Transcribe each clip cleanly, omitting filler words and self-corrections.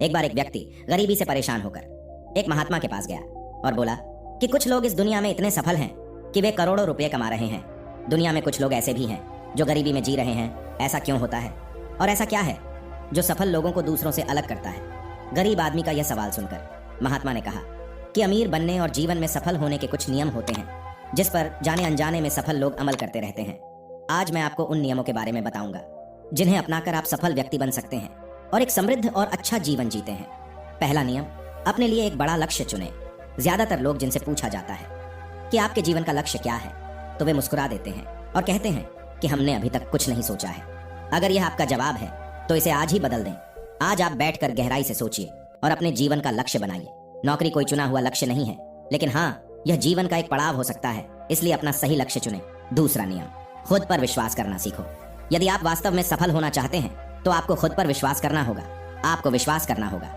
एक बार एक व्यक्ति गरीबी से परेशान होकर एक महात्मा के पास गया और बोला कि कुछ लोग इस दुनिया में इतने सफल हैं कि वे करोड़ों रुपए कमा रहे हैं। दुनिया में कुछ लोग ऐसे भी हैं जो गरीबी में जी रहे हैं। ऐसा क्यों होता है और ऐसा क्या है जो सफल लोगों को दूसरों से अलग करता है? गरीब आदमी का यह सवाल सुनकर महात्मा ने कहा कि अमीर बनने और जीवन में सफल होने के कुछ नियम होते हैं जिस पर जाने अनजाने में सफल लोग अमल करते रहते हैं। आज मैं आपको उन नियमों के बारे में बताऊंगा जिन्हें अपनाकर आप सफल व्यक्ति बन सकते हैं और एक समृद्ध और अच्छा जीवन जीते हैं। पहला नियम, अपने लिए एक बड़ा लक्ष्य चुनें। ज्यादातर लोग जिनसे पूछा जाता है कि आपके जीवन का लक्ष्य क्या है तो वे मुस्कुरा देते हैं और कहते हैं कि हमने अभी तक कुछ नहीं सोचा है। अगर यह आपका जवाब है तो इसे आज ही बदल दें। आज आप बैठकर गहराई से सोचिए और अपने जीवन का लक्ष्य बनाइए। नौकरी कोई चुना हुआ लक्ष्य नहीं है, लेकिन हाँ, यह जीवन का एक पड़ाव हो सकता है, इसलिए अपना सही लक्ष्य चुनें। दूसरा नियम, खुद पर विश्वास करना सीखो। यदि आप वास्तव में सफल होना चाहते हैं तो आपको खुद पर विश्वास करना होगा। आपको विश्वास करना होगा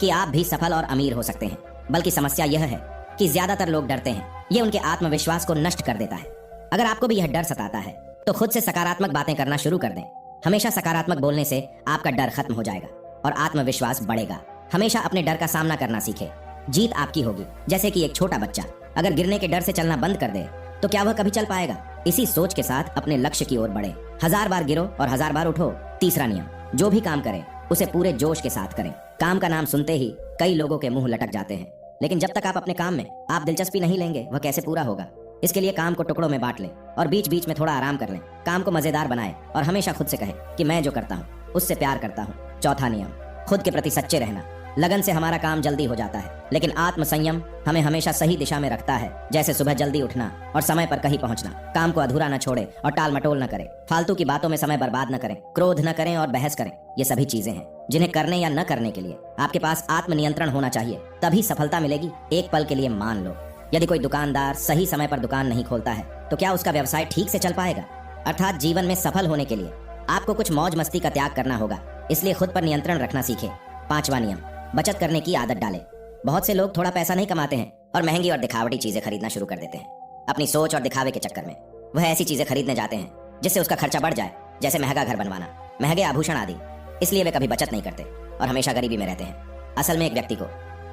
कि आप भी सफल और अमीर हो सकते हैं। बल्कि समस्या यह है कि ज्यादातर लोग डरते हैं। ये उनके आत्मविश्वास को नष्ट कर देता है। अगर आपको भी यह डर सताता है तो खुद से सकारात्मक बातें करना शुरू कर दें। हमेशा सकारात्मक बोलने से आपका डर खत्म हो जाएगा और आत्मविश्वास बढ़ेगा। हमेशा अपने डर का सामना करना सीखें। जीत आपकी होगी। जैसे कि एक छोटा बच्चा अगर गिरने के डर से चलना बंद कर दे तो क्या वह कभी चल पाएगा? इसी सोच के साथ अपने लक्ष्य की ओर बढ़े। 1000 बार गिरो और 1000 बार उठो। तीसरा नियम, जो भी काम करें उसे पूरे जोश के साथ करें। काम का नाम सुनते ही कई लोगों के मुंह लटक जाते हैं, लेकिन जब तक आप अपने काम में आप दिलचस्पी नहीं लेंगे वह कैसे पूरा होगा? इसके लिए काम को टुकड़ों में बांट लें और बीच बीच में थोड़ा आराम कर लें। काम को मजेदार बनाएं और हमेशा खुद से कहें कि मैं जो करता हूँ उससे प्यार करता हूँ। चौथा नियम, खुद के प्रति सच्चे रहना। लगन से हमारा काम जल्दी हो जाता है, लेकिन आत्मसंयम हमें हमेशा सही दिशा में रखता है। जैसे सुबह जल्दी उठना और समय पर कहीं पहुंचना। काम को अधूरा न छोड़े और टाल मटोल न करें। फालतू की बातों में समय बर्बाद न करें। क्रोध न करें और बहस करें। ये सभी चीजें हैं जिन्हें करने या न करने के लिए आपके पास आत्मनियंत्रण होना चाहिए, तभी सफलता मिलेगी। एक पल के लिए मान लो, यदि कोई दुकानदार सही समय पर दुकान नहीं खोलता है तो क्या उसका व्यवसाय ठीक से चल पाएगा? अर्थात जीवन में सफल होने के लिए आपको कुछ मौज मस्ती का त्याग करना होगा, इसलिए खुद पर नियंत्रण रखना सीखें। पांचवा नियम, बचत करने की आदत डालें। बहुत से लोग थोड़ा पैसा नहीं कमाते हैं और महंगी और दिखावटी चीजें खरीदना शुरू कर देते हैं। अपनी सोच और दिखावे के चक्कर में वह ऐसी चीजें खरीदने जाते हैं जिससे उसका खर्चा बढ़ जाए, जैसे महंगा घर बनवाना, महंगे आभूषण आदि। इसलिए वे कभी बचत नहीं करते और हमेशा गरीबी में रहते हैं। असल में एक व्यक्ति को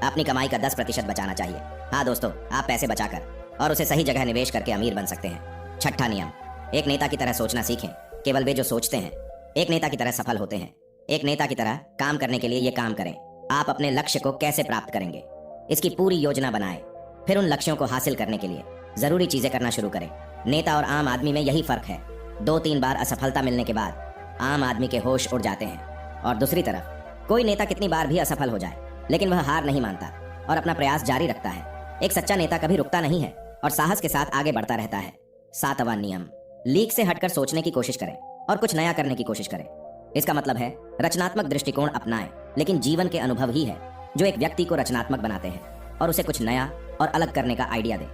अपनी कमाई का 10% बचाना चाहिए। हाँ दोस्तों, आप पैसे बचाकर और उसे सही जगह निवेश करके अमीर बन सकते हैं। छठा नियम, एक नेता की तरह सोचना सीखें। केवल वे जो सोचते हैं एक नेता की तरह सफल होते हैं। एक नेता की तरह काम करने के लिए ये काम करें। आप अपने लक्ष्य को कैसे प्राप्त करेंगे इसकी पूरी योजना बनाएं। फिर उन लक्ष्यों को हासिल करने के लिए जरूरी चीजें करना शुरू करें। नेता और आम आदमी में यही फर्क है। 2-3 बार असफलता मिलने के बाद आम आदमी के होश उड़ जाते हैं और दूसरी तरफ कोई नेता कितनी बार भी असफल हो जाए लेकिन वह हार नहीं मानता और अपना प्रयास जारी रखता है। एक सच्चा नेता कभी रुकता नहीं है और साहस के साथ आगे बढ़ता रहता है। 7वां नियम, लीक से हटकर सोचने की कोशिश करें और कुछ नया करने की कोशिश करें। इसका मतलब है रचनात्मक दृष्टिकोण अपनाएं, लेकिन जीवन के अनुभव ही है जो एक व्यक्ति को रचनात्मक बनाते हैं और उसे कुछ नया और अलग करने का आइडिया दे।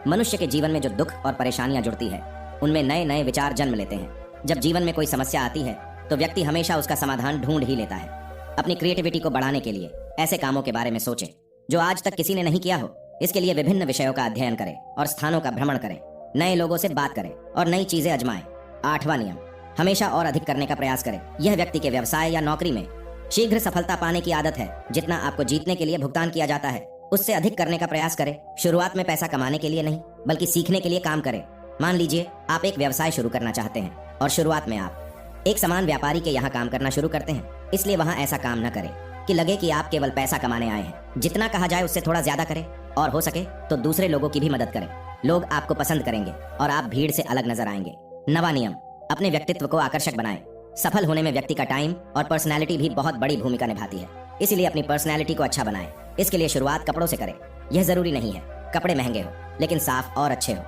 मनुष्य के जीवन में जो दुख और परेशानियां जुड़ती है उनमें नए नए विचार जन्म लेते हैं। जब जीवन में कोई समस्या आती है तो व्यक्ति हमेशा उसका समाधान ढूंढ ही लेता है। अपनी क्रिएटिविटी को बढ़ाने के लिए ऐसे कामों के बारे में सोचें जो आज तक किसी ने नहीं किया हो। इसके लिए विभिन्न विषयों का अध्ययन करें और स्थानों का भ्रमण करें। नए लोगों से बात करें और नई चीजें आजमाएं। 8वां नियम, हमेशा और अधिक करने का प्रयास करें। यह व्यक्ति के व्यवसाय या नौकरी में शीघ्र सफलता पाने की आदत है। जितना आपको जीतने के लिए भुगतान किया जाता है उससे अधिक करने का प्रयास करें। शुरुआत में पैसा कमाने के लिए नहीं बल्कि सीखने के लिए काम करें। मान लीजिए आप एक व्यवसाय शुरू करना चाहते हैं और शुरुआत में आप एक समान व्यापारी के यहाँ काम करना शुरू करते हैं, इसलिए वहाँ ऐसा काम न करें कि लगे कि आप केवल पैसा कमाने आए हैं। जितना कहा जाए उससे थोड़ा ज्यादा करें और हो सके तो दूसरे लोगों की भी मदद करें। लोग आपको पसंद करेंगे और आप भीड़ से अलग नजर आएंगे। 9वां नियम, अपने व्यक्तित्व को आकर्षक बनाएं। सफल होने में व्यक्ति का टाइम और पर्सनैलिटी भी बहुत बड़ी भूमिका निभाती है, इसलिए अपनी पर्सनैलिटी को अच्छा बनाएं। इसके लिए शुरुआत कपड़ों से करें। यह जरूरी नहीं है कपड़े महंगे हो, लेकिन साफ और अच्छे हो।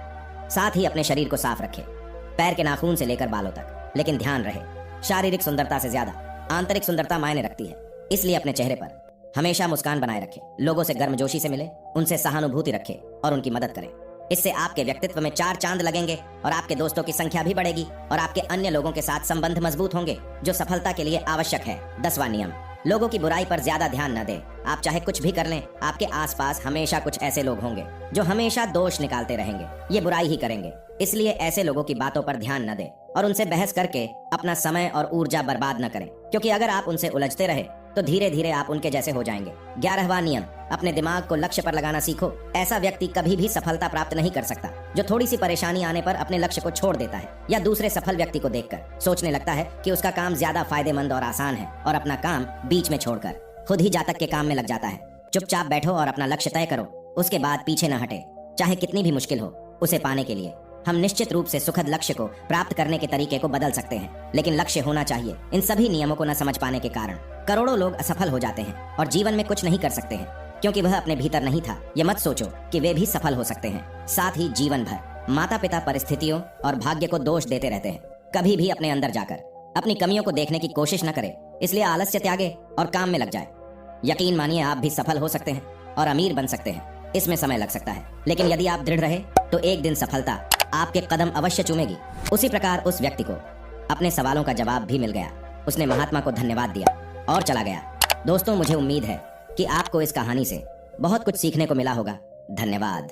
साथ ही अपने शरीर को साफ रखें, पैर के नाखून से लेकर बालों तक। लेकिन ध्यान रहे, शारीरिक सुंदरता से ज्यादा आंतरिक सुंदरता मायने रखती है। इसलिए अपने चेहरे पर हमेशा मुस्कान बनाए रखें। लोगों से गर्मजोशी से मिले, उनसे सहानुभूति रखें और उनकी मदद करें। इससे आपके व्यक्तित्व में 4 चांद लगेंगे और आपके दोस्तों की संख्या भी बढ़ेगी और आपके अन्य लोगों के साथ संबंध मजबूत होंगे, जो सफलता के लिए आवश्यक है। 10वां नियम, लोगों की बुराई पर ज्यादा ध्यान न दें। आप चाहे कुछ भी कर लें, आपके आसपास हमेशा कुछ ऐसे लोग होंगे जो हमेशा दोष निकालते रहेंगे, ये बुराई ही करेंगे। इसलिए ऐसे लोगों की बातों पर ध्यान न दें और उनसे बहस करके अपना समय और ऊर्जा बर्बाद न करें, क्योंकि अगर आप उनसे उलझते रहे तो धीरे धीरे आप उनके जैसे हो जाएंगे। 11वां नियम, अपने दिमाग को लक्ष्य पर लगाना सीखो। ऐसा व्यक्ति कभी भी सफलता प्राप्त नहीं कर सकता जो थोड़ी सी परेशानी आने पर अपने लक्ष्य को छोड़ देता है या दूसरे सफल व्यक्ति को देखकर सोचने लगता है कि उसका काम ज्यादा फायदेमंद और आसान है और अपना काम बीच में छोड़कर खुद ही जातक के काम में लग जाता है। चुपचाप बैठो और अपना लक्ष्य तय करो, उसके बाद पीछे न हटे, चाहे कितनी भी मुश्किल हो। उसे पाने के लिए हम निश्चित रूप से सुखद लक्ष्य को प्राप्त करने के तरीके को बदल सकते हैं, लेकिन लक्ष्य होना चाहिए। इन सभी नियमों को न समझ पाने के कारण करोड़ों लोग असफल हो जाते हैं और जीवन में कुछ नहीं कर सकते हैं, क्योंकि वह अपने भीतर नहीं था। ये मत सोचो कि वे भी सफल हो सकते हैं। साथ ही जीवन भर माता पिता परिस्थितियों और भाग्य को दोष देते रहते हैं। कभी भी अपने अंदर जाकर अपनी कमियों को देखने की कोशिश न करे, इसलिए आलस्य त्यागे और काम में लग जाए। यकीन मानिए, आप भी सफल हो सकते हैं और अमीर बन सकते हैं। इसमें समय लग सकता है, लेकिन यदि आप दृढ़ रहे तो एक दिन सफलता आपके कदम अवश्य चूमेगी। उसी प्रकार उस व्यक्ति को अपने सवालों का जवाब भी मिल गया। उसने महात्मा को धन्यवाद दिया और चला गया। दोस्तों, मुझे उम्मीद है कि आपको इस कहानी से बहुत कुछ सीखने को मिला होगा। धन्यवाद।